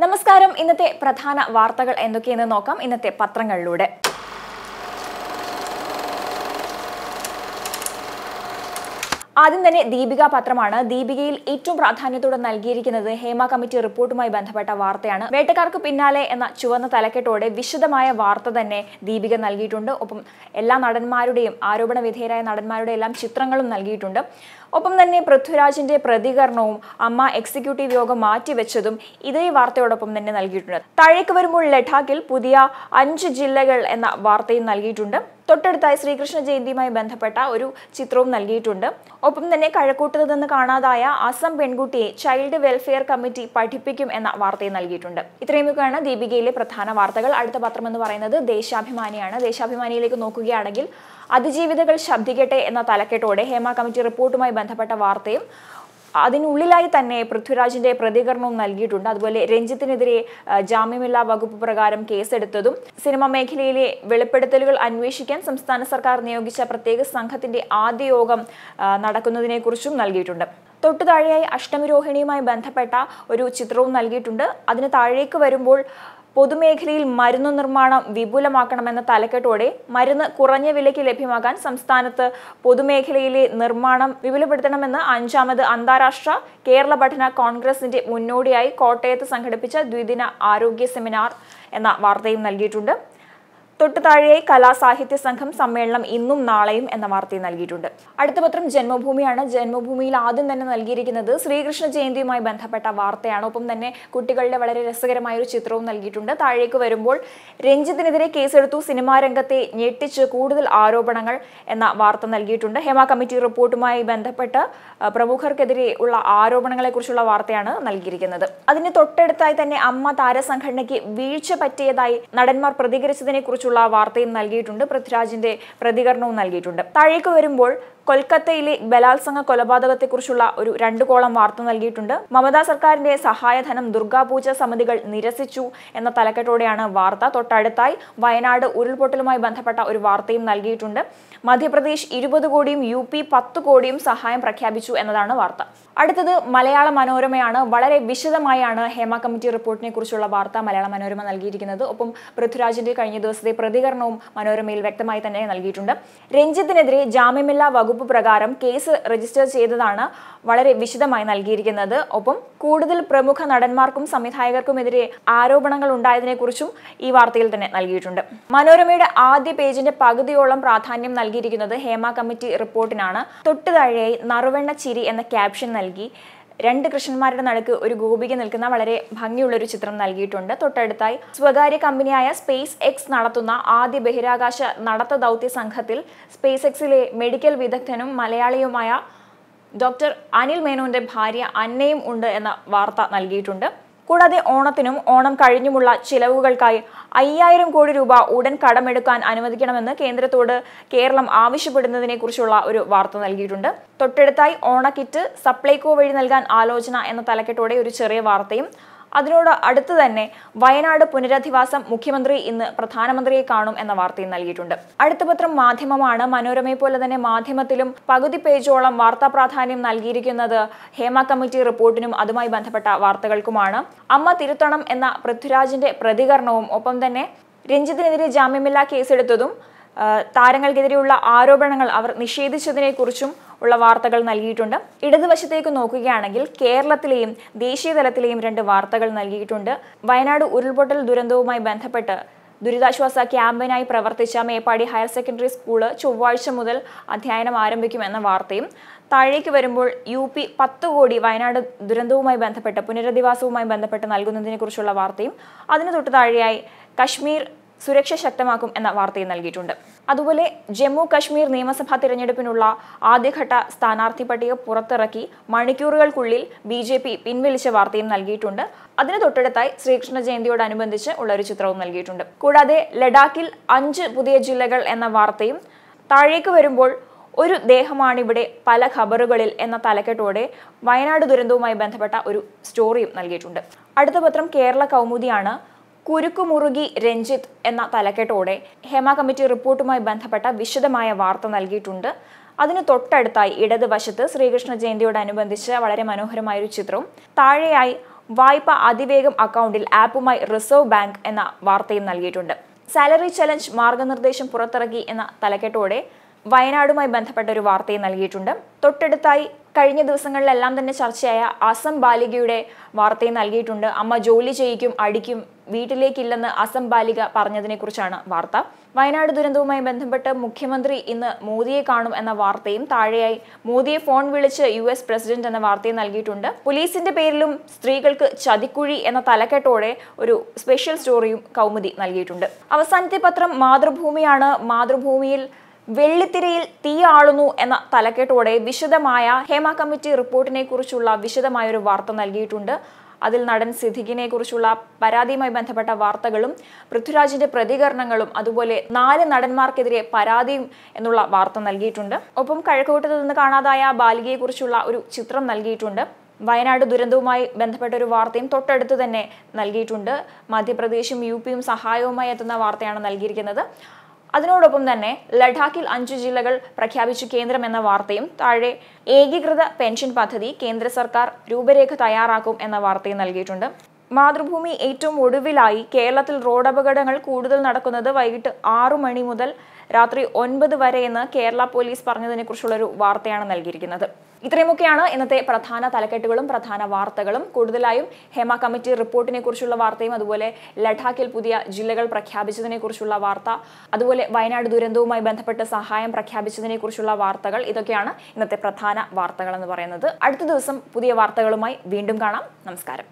നമസ്കാരം. ഇന്നത്തെ പ്രധാന വാർത്തകൾ എന്തൊക്കെയെന്ന് നോക്കാം ഇന്നത്തെ പത്രങ്ങളിലൂടെ. ആദ്യം തന്നെ ദീപിക പത്രമാണ്. ദീപികയിൽ ഏറ്റവും പ്രാധാന്യത്തോടെ നൽകിയിരിക്കുന്നത് ഹേമ കമ്മിറ്റി റിപ്പോർട്ടുമായി ബന്ധപ്പെട്ട വാർത്തയാണ്. വേട്ടക്കാർക്ക് പിന്നാലെ എന്ന ചുവന്ന തലക്കെട്ടോടെ വിശദമായ വാർത്ത തന്നെ ദീപിക നൽകിയിട്ടുണ്ട്. ഒപ്പം എല്ലാ നടന്മാരുടെയും ആരോപണ വിധേയരായ നടന്മാരുടെ എല്ലാം ചിത്രങ്ങളും നൽകിയിട്ടുണ്ട്. ഒപ്പം തന്നെ പൃഥ്വിരാജിന്റെ പ്രതികരണവും അമ്മ എക്സിക്യൂട്ടീവ് യോഗം മാറ്റിവെച്ചതും ഇതേ വാർത്തയോടൊപ്പം തന്നെ നൽകിയിട്ടുണ്ട്. താഴേക്ക് വരുമ്പോൾ ലഡാക്കിൽ പുതിയ 5 ജില്ലകൾ എന്ന വാർത്തയും നൽകിയിട്ടുണ്ട്. തൊട്ടടുത്തായി ശ്രീകൃഷ്ണ ജയന്തിയുമായി ബന്ധപ്പെട്ട ഒരു ചിത്രവും നൽകിയിട്ടുണ്ട്. ഒപ്പം തന്നെ കഴക്കൂട്ടത്ത് നിന്ന് കാണാതായ അസം പെൺകുട്ടിയെ ചൈൽഡ് വെൽഫെയർ കമ്മിറ്റി പഠിപ്പിക്കും എന്ന വാർത്തയും നൽകിയിട്ടുണ്ട്. ഇത്രയുമൊക്കെയാണ് ദീപികയിലെ പ്രധാന വാർത്തകൾ. അടുത്ത പത്രം എന്ന് പറയുന്നത് ദേശാഭിമാനിയാണ്. ദേശാഭിമാനിയിലേക്ക് നോക്കുകയാണെങ്കിൽ അതിജീവിതകൾ ശബ്ദിക്കട്ടെ എന്ന തലക്കെട്ടോടെ ഹേമ കമ്മിറ്റി റിപ്പോർട്ടുമായി ബന്ധപ്പെട്ട വാർത്തയും അതിനുള്ളിലായി തന്നെ പൃഥ്വിരാജിന്റെ പ്രതികരണവും നൽകിയിട്ടുണ്ട്. അതുപോലെ രഞ്ജിത്തിനെതിരെ ജാമ്യമില്ലാ വകുപ്പ് പ്രകാരം കേസെടുത്തതും സിനിമാ മേഖലയിലെ വെളിപ്പെടുത്തലുകൾ അന്വേഷിക്കാൻ സംസ്ഥാന സർക്കാർ നിയോഗിച്ച പ്രത്യേക സംഘത്തിന്റെ ആദ്യ യോഗം നടക്കുന്നതിനെ കുറിച്ചും നൽകിയിട്ടുണ്ട്. തൊട്ടു താഴെയായി അഷ്ടമിരോഹിണിയുമായി ബന്ധപ്പെട്ട ഒരു ചിത്രവും നൽകിയിട്ടുണ്ട്. അതിന് താഴേക്ക് വരുമ്പോൾ പൊതുമേഖലയിൽ മരുന്ന് നിർമ്മാണം വിപുലമാക്കണമെന്ന തലക്കെട്ടോടെ മരുന്ന് കുറഞ്ഞ വിലയ്ക്ക് ലഭ്യമാക്കാൻ സംസ്ഥാനത്ത് പൊതുമേഖലയിലെ നിർമ്മാണം വിപുലപ്പെടുത്തണമെന്ന് 5ാമത് അന്താരാഷ്ട്ര കേരള പഠന കോൺഗ്രസിന്റെ മുന്നോടിയായി കോട്ടയത്ത് സംഘടിപ്പിച്ച ദ്വിദിന ആരോഗ്യ സെമിനാർ എന്ന വാർത്തയും നൽകിയിട്ടുണ്ട്. തൊട്ടു താഴെയായി കലാസാഹിത്യ സംഘം സമ്മേളനം ഇന്നും നാളെയും എന്ന വാർത്തയും നൽകിയിട്ടുണ്ട്. അടുത്ത പത്രം ജന്മഭൂമിയാണ്. ജന്മഭൂമിയിൽ ആദ്യം തന്നെ നൽകിയിരിക്കുന്നത് ശ്രീകൃഷ്ണ ജയന്തിയുമായി ബന്ധപ്പെട്ട വാർത്തയാണ്. ഒപ്പം തന്നെ കുട്ടികളുടെ വളരെ രസകരമായ ഒരു ചിത്രവും നൽകിയിട്ടുണ്ട്. താഴേക്ക് വരുമ്പോൾ രഞ്ജിത്തിനെതിരെ കേസെടുത്തു, സിനിമാ രംഗത്തെ ഞെട്ടിച്ച് കൂടുതൽ ആരോപണങ്ങൾ എന്ന വാർത്ത നൽകിയിട്ടുണ്ട്. ഹേമ കമ്മിറ്റി റിപ്പോർട്ടുമായി ബന്ധപ്പെട്ട് പ്രമുഖർക്കെതിരെ ഉള്ള ആരോപണങ്ങളെ കുറിച്ചുള്ള വാർത്തയാണ് നൽകിയിരിക്കുന്നത്. അതിന് തൊട്ടടുത്തായി തന്നെ അമ്മ താരസംഘടനയ്ക്ക് വീഴ്ച പറ്റിയതായി നടന്മാർ പ്രതികരിച്ചതിനെ കുറിച്ചുള്ള വാർത്തയും നൽകിയിട്ടുണ്ട്. പൃഥ്വിരാജിന്റെ പ്രതികരണവും നൽകിയിട്ടുണ്ട്. താഴേക്ക് വരുമ്പോൾ കൊൽക്കത്തയിലെ ബലാത്സംഗ കൊലപാതകത്തെക്കുറിച്ചുള്ള ഒരു 2 കോളം വാർത്ത നൽകിയിട്ടുണ്ട്. മമതാ സർക്കാരിന്റെ സഹായധനം ദുർഗാപൂജ സമിതികൾ നിരസിച്ചു എന്ന തലക്കെട്ടോടെയാണ് വാർത്ത. തൊട്ടടുത്തായി വയനാട് ഉരുൾപൊട്ടലുമായി ബന്ധപ്പെട്ട ഒരു വാർത്തയും നൽകിയിട്ടുണ്ട്. മധ്യപ്രദേശ് 20 കോടിയും UP 10 കോടിയും സഹായം പ്രഖ്യാപിച്ചു എന്നതാണ് വാർത്ത. അടുത്തത് മലയാള മനോരമയാണ്. വളരെ വിശദമായാണ് ഹേമ കമ്മിറ്റി റിപ്പോർട്ടിനെ കുറിച്ചുള്ള വാർത്ത മലയാള മനോരമ നൽകിയിരിക്കുന്നത്. ഒപ്പം പൃഥ്വിരാജിന്റെ കഴിഞ്ഞ ദിവസത്തെ പ്രതികരണവും മനോരമയിൽ വ്യക്തമായി തന്നെ നൽകിയിട്ടുണ്ട്. രഞ്ജിത്തിനെതിരെ ജാമ്യമില്ലാ വകുപ്പ് പ്രകാരം കേസ് രജിസ്റ്റർ ചെയ്തതാണ് വളരെ വിശദമായി നൽകിയിരിക്കുന്നത്. ഒപ്പം കൂടുതൽ പ്രമുഖ നടന്മാർക്കും സംവിധായകർക്കുമെതിരെ ആരോപണങ്ങൾ ഉണ്ടായതിനെ കുറിച്ചും ഈ വാർത്തയിൽ തന്നെ നൽകിയിട്ടുണ്ട്. മനോരമയുടെ ആദ്യ പേജിന്റെ പകുതിയോളം പ്രാധാന്യം നൽകിയിരിക്കുന്നത് ഹേമ കമ്മിറ്റി റിപ്പോർട്ടിനാണ്. തൊട്ടു താഴെയായി നറുവെണ്ണ ചിരി എന്ന ക്യാപ്ഷൻ നൽകി 2 കൃഷ്ണന്മാരുടെ നടുക്ക് ഒരു ഗോപിക നിൽക്കുന്ന വളരെ ഭംഗിയുള്ളൊരു ചിത്രം നൽകിയിട്ടുണ്ട്. തൊട്ടടുത്തായി സ്വകാര്യ കമ്പനിയായ സ്പേസ് എക്സ് നടത്തുന്ന ആദ്യ ബഹിരാകാശ നടത്ത ദൗത്യ സംഘത്തിൽ സ്പേസ് എക്സിലെ മെഡിക്കൽ വിദഗ്ധനും മലയാളിയുമായ ഡോക്ടർ അനിൽ മേനോന്റെ ഭാര്യ അന്നയും ഉണ്ട് എന്ന വാർത്ത നൽകിയിട്ടുണ്ട്. കൂടാതെ ഓണത്തിനും ഓണം കഴിഞ്ഞുമുള്ള ചിലവുകൾക്കായി 5000 കോടി രൂപ ഉടൻ കടമെടുക്കാൻ അനുവദിക്കണമെന്ന് കേന്ദ്രത്തോട് കേരളം ആവശ്യപ്പെടുന്നതിനെ കുറിച്ചുള്ള ഒരു വാർത്ത നൽകിയിട്ടുണ്ട്. തൊട്ടടുത്തായി ഓണക്കിറ്റ് സപ്ലൈകോ വഴി നൽകാൻ ആലോചന എന്ന തലക്കെട്ടോടെ ഒരു ചെറിയ വാർത്തയും അതിനോട് അടുത്ത് തന്നെ വയനാട് പുനരധിവാസം മുഖ്യമന്ത്രി ഇന്ന് പ്രധാനമന്ത്രിയെ കാണും എന്ന വാർത്തയും നൽകിയിട്ടുണ്ട്. അടുത്ത പത്രം മാധ്യമമാണ്. മനോരമയെ പോലെ തന്നെ മാധ്യമത്തിലും പകുതി പേജോളം വാർത്താ പ്രാധാന്യം നൽകിയിരിക്കുന്നത് ഹേമ കമ്മിറ്റി റിപ്പോർട്ടിനും അതുമായി ബന്ധപ്പെട്ട വാർത്തകൾക്കുമാണ്. അമ്മ തിരുത്തണം എന്ന പൃഥ്വിരാജിന്റെ പ്രതികരണവും ഒപ്പം തന്നെ രഞ്ജിത്തിനെതിരെ ജാമ്യമില്ലാ കേസെടുത്തതും താരങ്ങൾക്കെതിരെയുള്ള ആരോപണങ്ങൾ അവർ നിഷേധിച്ചതിനെ കുറിച്ചും ഉള്ള വാർത്തകൾ നൽകിയിട്ടുണ്ട്. ഇടതുവശത്തേക്ക് നോക്കുകയാണെങ്കിൽ കേരളത്തിലെയും ദേശീയ തലത്തിലെയും 2 വാർത്തകൾ നൽകിയിട്ടുണ്ട്. വയനാട് ഉരുൾപൊട്ടൽ ദുരന്തവുമായി ബന്ധപ്പെട്ട് ദുരിതാശ്വാസ ക്യാമ്പിനായി പ്രവർത്തിച്ച മേപ്പാടി ഹയർ സെക്കൻഡറി സ്കൂള് ചൊവ്വാഴ്ച മുതൽ അധ്യയനം ആരംഭിക്കുമെന്ന വാർത്തയും താഴേക്ക് വരുമ്പോൾ UP 10 കോടി വയനാട് ദുരന്തവുമായി ബന്ധപ്പെട്ട് പുനരധിവാസവുമായി ബന്ധപ്പെട്ട് നൽകുന്നതിനെ കുറിച്ചുള്ള വാർത്തയും അതിന് തൊട്ടു താഴെയായി കശ്മീർ സുരക്ഷ ശക്തമാക്കും എന്ന വാർത്തയും നൽകിയിട്ടുണ്ട്. അതുപോലെ ജമ്മു കശ്മീർ നിയമസഭാ തിരഞ്ഞെടുപ്പിനുള്ള ആദ്യഘട്ട സ്ഥാനാർത്ഥി പട്ടിക പുറത്തിറക്കി മണിക്കൂറുകൾക്കുള്ളിൽ BJP പിൻവലിച്ച വാർത്തയും നൽകിയിട്ടുണ്ട്. അതിന് തൊട്ടടുത്തായി ശ്രീകൃഷ്ണ ജയന്തിയോടനുബന്ധിച്ച് ഉള്ള ഒരു ചിത്രവും നൽകിയിട്ടുണ്ട്. കൂടാതെ ലഡാക്കിൽ 5 പുതിയ ജില്ലകൾ എന്ന വാർത്തയും താഴേക്ക് വരുമ്പോൾ ഒരു ദേഹമാണിവിടെ പല ഖബറുകളിൽ എന്ന തലക്കെട്ടോടെ വയനാട് ദുരന്തവുമായി ബന്ധപ്പെട്ട ഒരു സ്റ്റോറിയും നൽകിയിട്ടുണ്ട്. അടുത്ത പത്രം കേരള കൗമുദിയാണ്. കുരുക്കുമുറുകി രഞ്ജിത്ത് എന്ന തലക്കെട്ടോടെ ഹേമ കമ്മിറ്റി റിപ്പോർട്ടുമായി ബന്ധപ്പെട്ട വിശദമായ വാർത്ത നൽകിയിട്ടുണ്ട്. അതിന് തൊട്ടടുത്തായി ഇടതുവശത്ത് ശ്രീകൃഷ്ണ ജയന്തിയോടനുബന്ധിച്ച് വളരെ മനോഹരമായൊരു ചിത്രവും താഴെയായി വായ്പ അതിവേഗം അക്കൗണ്ടിൽ ആപ്പുമായി റിസർവ് ബാങ്ക് എന്ന വാർത്തയും നൽകിയിട്ടുണ്ട്. സാലറി ചലഞ്ച് മാർഗനിർദ്ദേശം പുറത്തിറക്കി എന്ന തലക്കെട്ടോടെ വയനാടുമായി ബന്ധപ്പെട്ട ഒരു വാർത്തയും നൽകിയിട്ടുണ്ട്. തൊട്ടടുത്തായി കഴിഞ്ഞ ദിവസങ്ങളിലെല്ലാം തന്നെ ചർച്ചയായ അസം ബാലികയുടെ വാർത്തയും നൽകിയിട്ടുണ്ട്. അമ്മ ജോലി ചെയ്യിക്കും, അടിക്കും, വീട്ടിലേക്കില്ലെന്ന് അസം ബാലിക പറഞ്ഞതിനെ കുറിച്ചാണ് വാർത്ത. വയനാട് ദുരന്തവുമായി ബന്ധപ്പെട്ട് മുഖ്യമന്ത്രി ഇന്ന് മോദിയെ കാണും എന്ന വാർത്തയും താഴെയായി മോദിയെ ഫോൺ വിളിച്ച് US പ്രസിഡന്റ് എന്ന വാർത്തയും നൽകിയിട്ടുണ്ട്. പോലീസിന്റെ പേരിലും സ്ത്രീകൾക്ക് ചതിക്കുഴി എന്ന തലക്കെട്ടോടെ ഒരു സ്പെഷ്യൽ സ്റ്റോറിയും കൗമുദി നൽകിയിട്ടുണ്ട്. അവസാനത്തെ പത്രം മാതൃഭൂമിയാണ്. മാതൃഭൂമിയിൽ വെള്ളിത്തിരയിൽ തീ ആളുന്നു എന്ന തലക്കെട്ടോടെ വിശദമായ ഹേമ കമ്മിറ്റി റിപ്പോർട്ടിനെ കുറിച്ചുള്ള വിശദമായ ഒരു വാർത്ത നൽകിയിട്ടുണ്ട്. അതിൽ നടൻ സിദ്ദിഖിനെ കുറിച്ചുള്ള പരാതിയുമായി ബന്ധപ്പെട്ട വാർത്തകളും പൃഥ്വിരാജിന്റെ പ്രതികരണങ്ങളും അതുപോലെ 4 നടന്മാർക്കെതിരെ പരാതിയും എന്നുള്ള വാർത്ത നൽകിയിട്ടുണ്ട്. ഒപ്പം കഴക്കൂട്ടത്ത് നിന്ന് കാണാതായ ബാലികയെ കുറിച്ചുള്ള ഒരു ചിത്രം നൽകിയിട്ടുണ്ട്. വയനാട് ദുരന്തവുമായി ബന്ധപ്പെട്ട ഒരു വാർത്തയും തൊട്ടടുത്ത് തന്നെ നൽകിയിട്ടുണ്ട്. മധ്യപ്രദേശും UPയും സഹായവുമായി എത്തുന്ന വാർത്തയാണ് നൽകിയിരിക്കുന്നത്. അതിനോടൊപ്പം തന്നെ ലഡാക്കിൽ 5 ജില്ലകൾ പ്രഖ്യാപിച്ചു കേന്ദ്രം എന്ന വാർത്തയും താഴെ ഏകീകൃത പെൻഷൻ പദ്ധതി കേന്ദ്ര സർക്കാർ രൂപരേഖ തയ്യാറാക്കും എന്ന വാർത്തയും നൽകിയിട്ടുണ്ട്. മാതൃഭൂമി ഏറ്റവും ഒടുവിലായി കേരളത്തിൽ റോഡ് അപകടങ്ങൾ കൂടുതൽ നടക്കുന്നത് വൈകിട്ട് 6 മണി മുതൽ രാത്രി 9 വരെ എന്ന് കേരള പോലീസ് പറഞ്ഞതിനെ കുറിച്ചുള്ള ഒരു വാർത്തയാണ് നൽകിയിരിക്കുന്നത്. ഇത്രയുമൊക്കെയാണ് ഇന്നത്തെ പ്രധാന തലക്കെട്ടുകളും പ്രധാന വാർത്തകളും. കൂടുതലായും ഹേമ കമ്മിറ്റി റിപ്പോർട്ടിനെ കുറിച്ചുള്ള വാർത്തയും അതുപോലെ ലഡാക്കിൽ പുതിയ ജില്ലകൾ പ്രഖ്യാപിച്ചതിനെ കുറിച്ചുള്ള വാർത്ത, അതുപോലെ വയനാട് ദുരന്തവുമായി ബന്ധപ്പെട്ട് സഹായം പ്രഖ്യാപിച്ചതിനെ കുറിച്ചുള്ള വാർത്തകൾ, ഇതൊക്കെയാണ് ഇന്നത്തെ പ്രധാന വാർത്തകൾ എന്ന് പറയുന്നത്. അടുത്ത ദിവസം പുതിയ വാർത്തകളുമായി വീണ്ടും കാണാം. നമസ്കാരം.